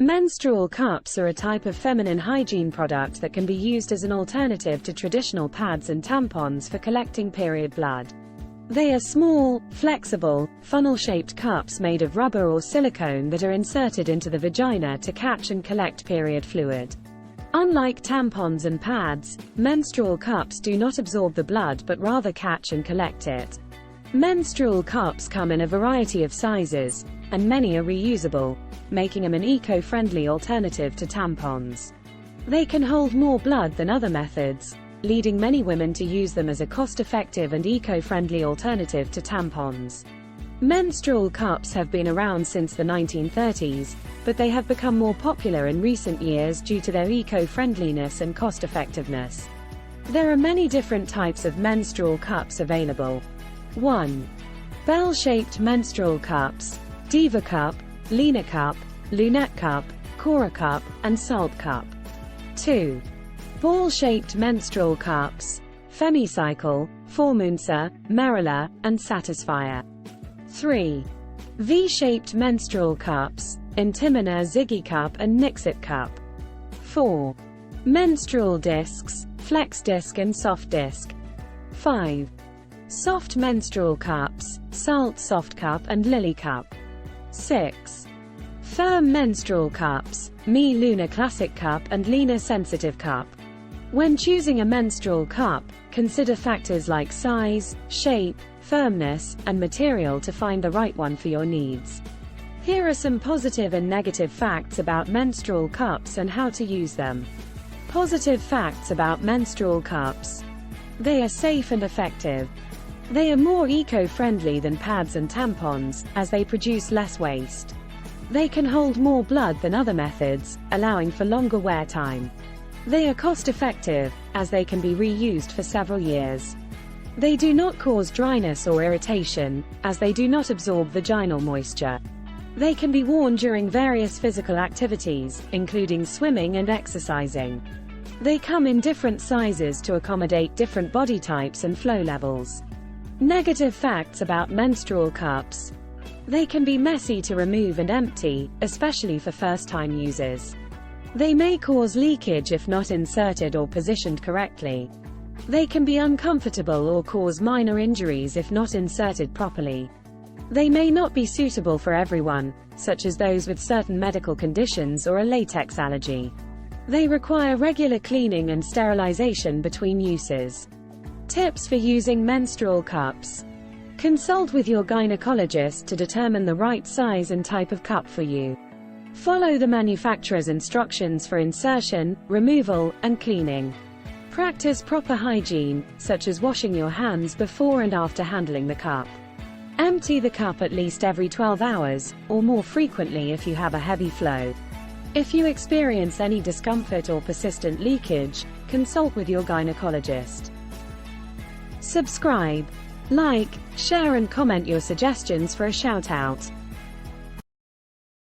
Menstrual cups are a type of feminine hygiene product that can be used as an alternative to traditional pads and tampons for collecting period blood. They are small, flexible, funnel-shaped cups made of rubber or silicone that are inserted into the vagina to catch and collect period fluid. Unlike tampons and pads, menstrual cups do not absorb the blood but rather catch and collect it. Menstrual cups come in a variety of sizes, and many are reusable, making them an eco-friendly alternative to tampons. They can hold more blood than other methods, leading many women to use them as a cost-effective and eco-friendly alternative to tampons. Menstrual cups have been around since the 1930s, but they have become more popular in recent years due to their eco-friendliness and cost-effectiveness. There are many different types of menstrual cups available. 1. Bell-shaped menstrual cups, Diva cup, Lena cup, Lunette cup, Cora cup, and Salt cup. 2. Ball-shaped menstrual cups, Femicycle, Formunsa, Merilla, and Satisfier. 3. V-shaped menstrual cups, Intimina Ziggy cup and Nixit cup. 4. Menstrual discs, Flex disc and Soft disc. 5. Soft menstrual cups, Salt soft cup and Lily cup. 6. Firm menstrual cups, Me Luna Classic cup and Lena Sensitive cup. When choosing a menstrual cup, consider factors like size, shape, firmness, and material to find the right one for your needs. Here are some positive and negative facts about menstrual cups and how to use them. Positive facts about menstrual cups. They are safe and effective. They are more eco-friendly than pads and tampons, as they produce less waste. They can hold more blood than other methods, allowing for longer wear time. They are cost-effective, as they can be reused for several years. They do not cause dryness or irritation, as they do not absorb vaginal moisture. They can be worn during various physical activities, including swimming and exercising. They come in different sizes to accommodate different body types and flow levels. Negative facts about menstrual cups. They can be messy to remove and empty, especially for first-time users. They may cause leakage if not inserted or positioned correctly. They can be uncomfortable or cause minor injuries if not inserted properly. They may not be suitable for everyone, such as those with certain medical conditions or a latex allergy. They require regular cleaning and sterilization between uses. Tips for using menstrual cups. Consult with your gynecologist to determine the right size and type of cup for you. Follow the manufacturer's instructions for insertion, removal, and cleaning. Practice proper hygiene, such as washing your hands before and after handling the cup. Empty the cup at least every 12 hours, or more frequently if you have a heavy flow. If you experience any discomfort or persistent leakage, consult with your gynecologist. Subscribe, like, share and comment your suggestions for a shout-out.